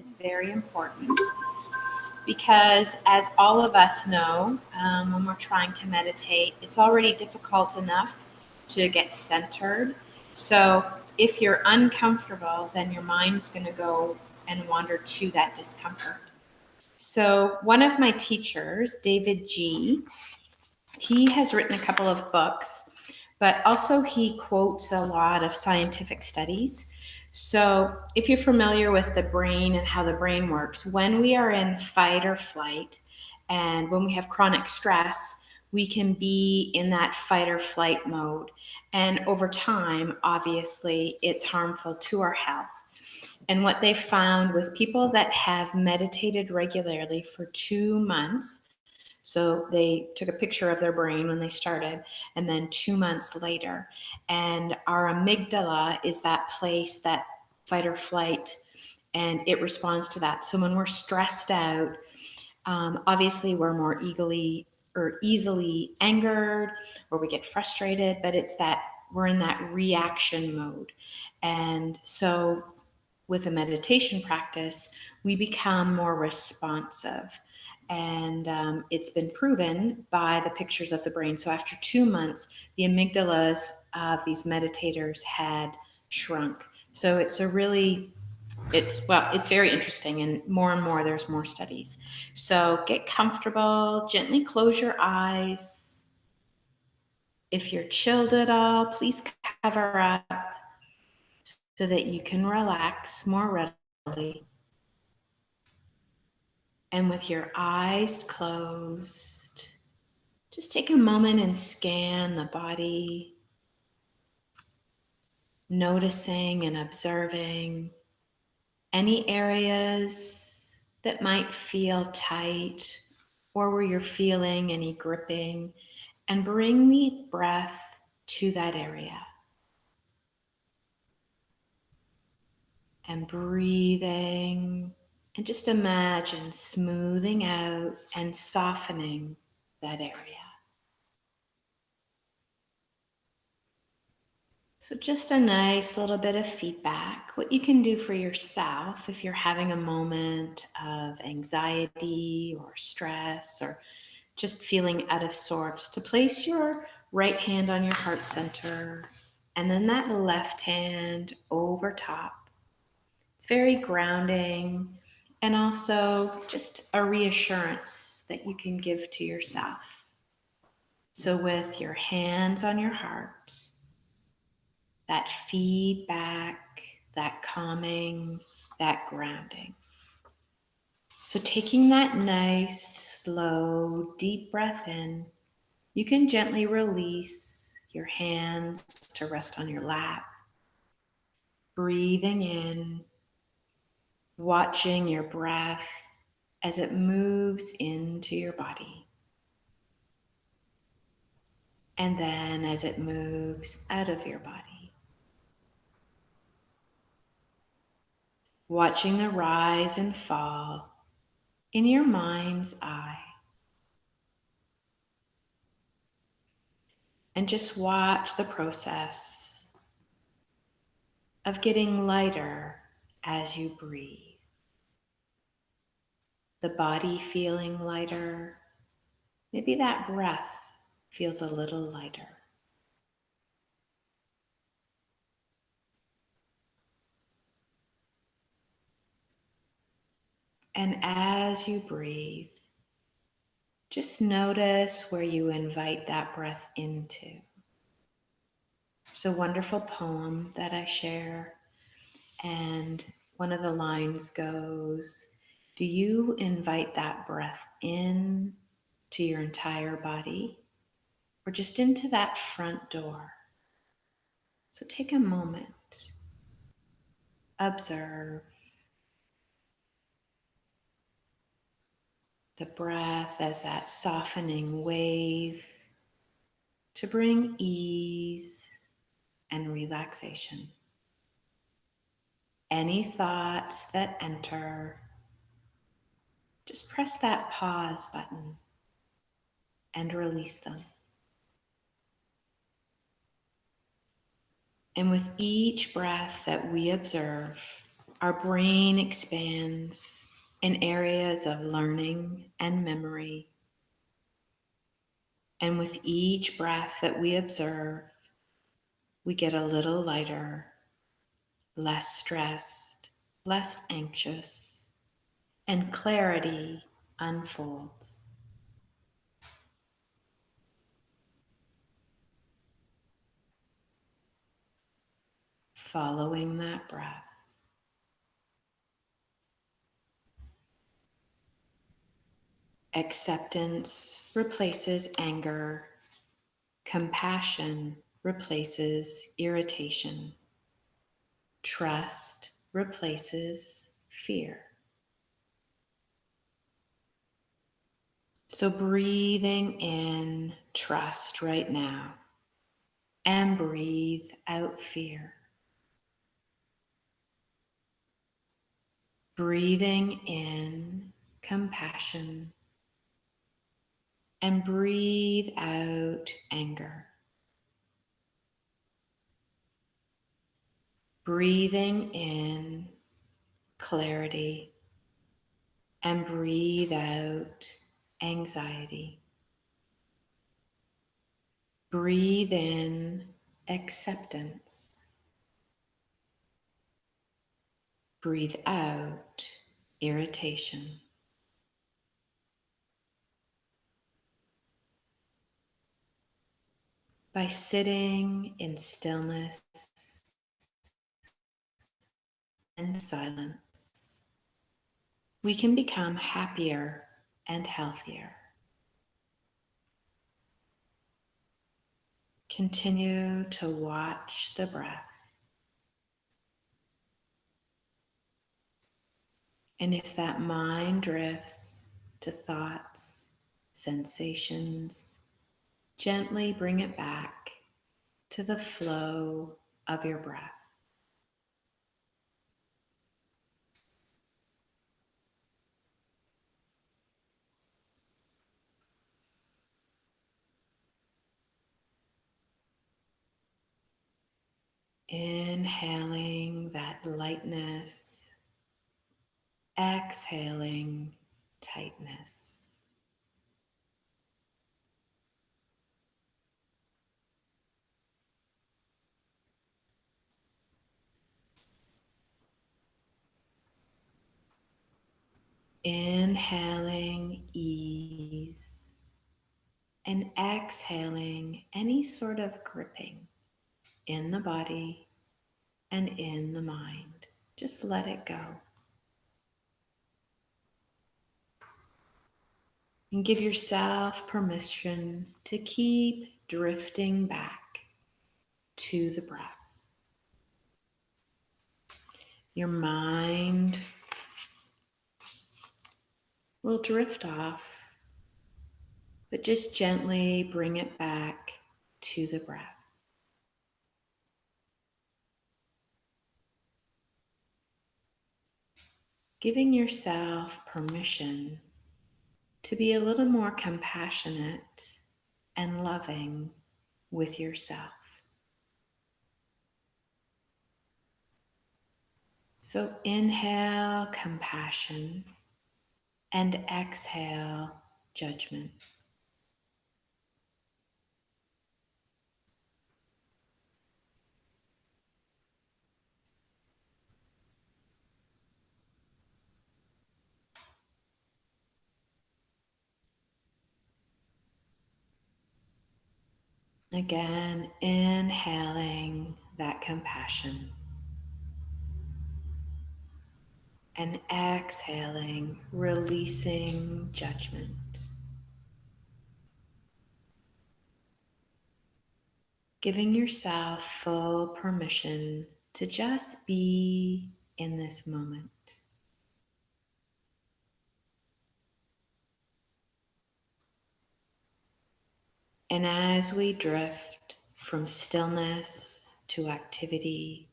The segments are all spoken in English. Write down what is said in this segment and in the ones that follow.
is very important because, as all of us know, when we're trying to meditate, it's already difficult enough to get centered. So, if you're uncomfortable, then your mind's going to go and wander to that discomfort. So, one of my teachers, David G., he has written a couple of books, but also he quotes a lot of scientific studies. So if you're familiar with the brain and how the brain works, when we are in fight or flight and when we have chronic stress, we can be in that fight or flight mode. And over time, obviously, it's harmful to our health. And what they found with people that have meditated regularly for 2 months, so they took a picture of their brain when they started, and then 2 months later. And our amygdala is that place, that fight or flight, and it responds to that. So when we're stressed out, obviously we're more easily angered, or we get frustrated, but it's that we're in that reaction mode. And so with a meditation practice, we become more responsive. And it's been proven by the pictures of the brain. So after 2 months, the amygdalas of these meditators had shrunk. So it's very interesting, and more, there's more studies. So get comfortable, gently close your eyes. If you're chilled at all, please cover up so that you can relax more readily. And with your eyes closed, just take a moment and scan the body, noticing and observing any areas that might feel tight or where you're feeling any gripping, and bring the breath to that area. And breathing, and just imagine smoothing out and softening that area. So just a nice little bit of feedback, what you can do for yourself if you're having a moment of anxiety or stress or just feeling out of sorts, to place your right hand on your heart center and then that left hand over top. It's very grounding and also just a reassurance that you can give to yourself. So with your hands on your heart, that feedback, that calming, that grounding. So taking that nice, slow, deep breath in, you can gently release your hands to rest on your lap. Breathing in, watching your breath as it moves into your body. And then as it moves out of your body. Watching the rise and fall in your mind's eye. And just watch the process of getting lighter as you breathe. The body feeling lighter. Maybe that breath feels a little lighter. And as you breathe, just notice where you invite that breath into. It's a wonderful poem that I share, and one of the lines goes, do you invite that breath in to your entire body or just into that front door? So take a moment, observe the breath as that softening wave to bring ease and relaxation. Any thoughts that enter, just press that pause button and release them. And with each breath that we observe, Our brain expands in areas of learning and memory. And with each breath that we observe, we get a little lighter, less stressed, less anxious, and clarity unfolds. Following that breath. Acceptance replaces anger. Compassion replaces irritation. Trust replaces fear. So breathing in trust right now and breathe out fear. Breathing in compassion and breathe out anger. Breathing in clarity and breathe out anxiety. Breathe in acceptance. Breathe out irritation. By sitting in stillness and silence, we can become happier and healthier. Continue to watch the breath. And if that mind drifts to thoughts, sensations, gently bring it back to the flow of your breath. Inhaling that lightness, exhaling tightness. Inhaling ease and exhaling any sort of gripping in the body and in the mind. Just let it go. And give yourself permission to keep drifting back to the breath. Your mind will drift off, but just gently bring it back to the breath. Giving yourself permission to be a little more compassionate and loving with yourself. So inhale compassion and exhale judgment. Again, inhaling that compassion and exhaling, releasing judgment. Giving yourself full permission to just be in this moment. And as we drift from stillness to activity,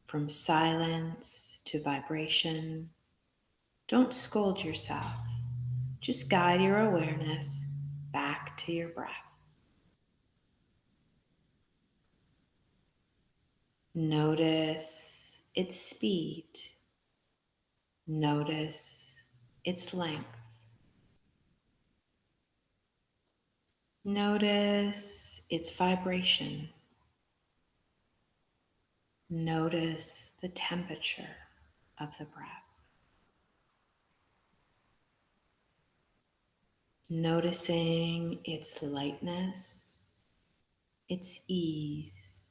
from silence to vibration, don't scold yourself. Just guide your awareness back to your breath. Notice its speed Notice its length. Notice its vibration. Notice the temperature of the breath. Noticing its lightness, its ease.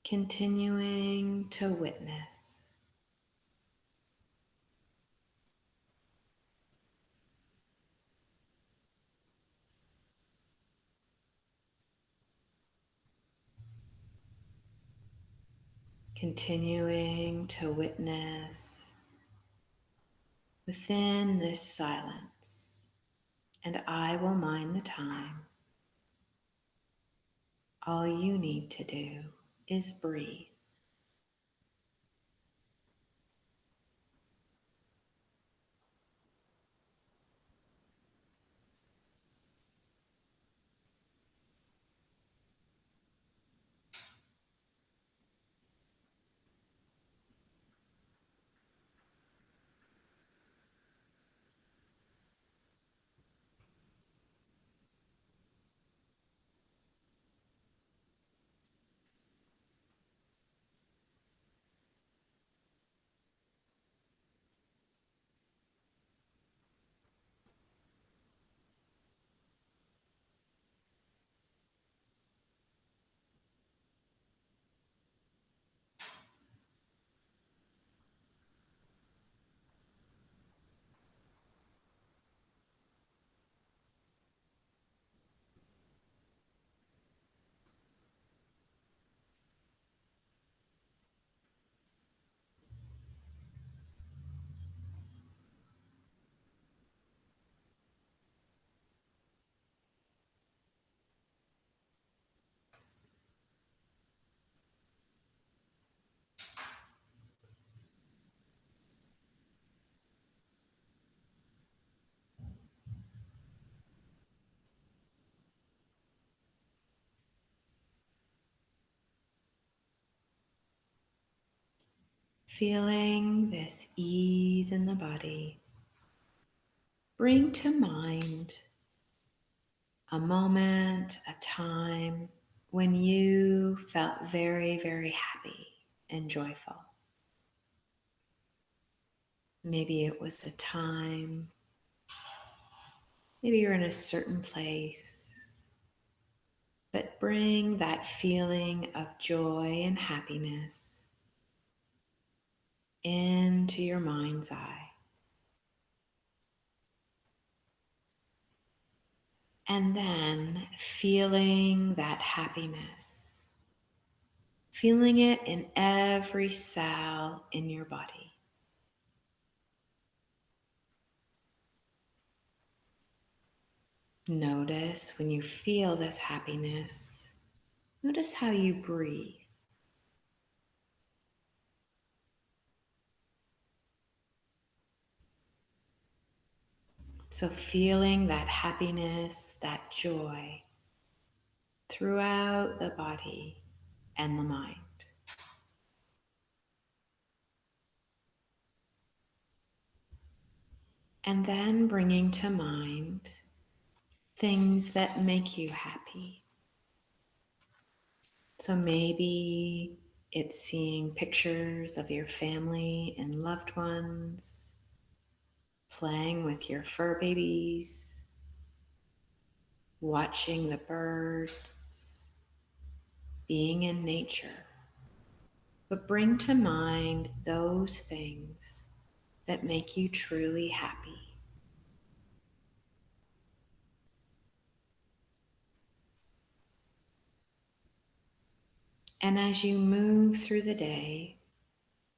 Continuing to witness. Continuing to witness within this silence, and I will mind the time. All you need to do is breathe. Feeling this ease in the body, bring to mind a moment, a time when you felt very, very happy and joyful. Maybe it was a time, maybe you're in a certain place, but bring that feeling of joy and happiness into your mind's eye. And then feeling that happiness, feeling it in every cell in your body. Notice when you feel this happiness, notice how you breathe. So feeling that happiness, that joy throughout the body and the mind. And then bringing to mind things that make you happy. So maybe it's seeing pictures of your family and loved ones, playing with your fur babies, watching the birds, being in nature. But bring to mind those things that make you truly happy. And as you move through the day,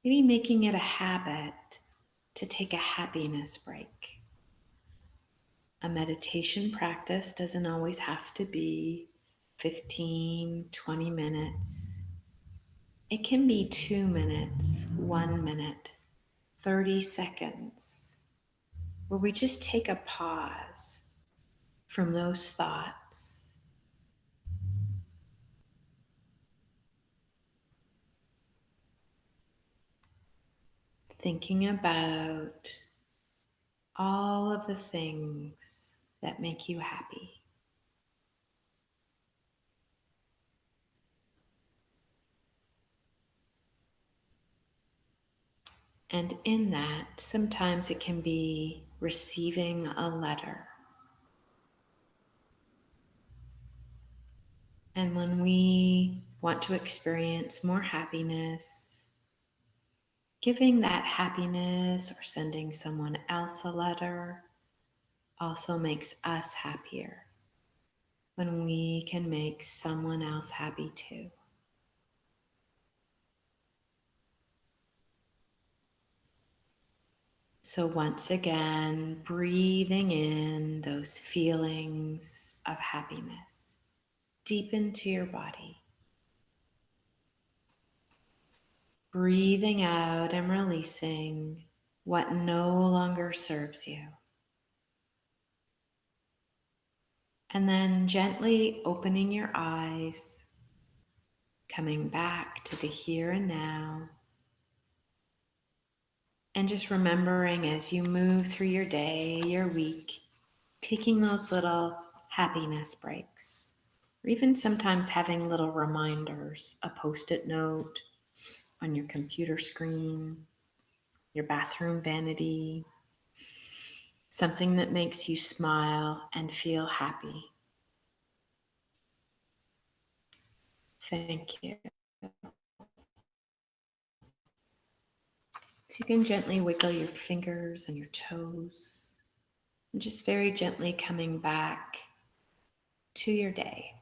maybe making it a habit to take a happiness break. A meditation practice doesn't always have to be 15, 20 minutes. It can be 2 minutes, 1 minute, 30 seconds, where we just take a pause from those thoughts thinking about all of the things that make you happy. And in that, sometimes it can be receiving a letter. And when we want to experience more happiness, giving that happiness or sending someone else a letter also makes us happier when we can make someone else happy too. So once again, breathing in those feelings of happiness deep into your body. Breathing out and releasing what no longer serves you. And then gently opening your eyes, coming back to the here and now. And just remembering as you move through your day, your week, taking those little happiness breaks, or even sometimes having little reminders, a post-it note on your computer screen, your bathroom vanity, something that makes you smile and feel happy. Thank you. So you can gently wiggle your fingers and your toes, and just very gently coming back to your day.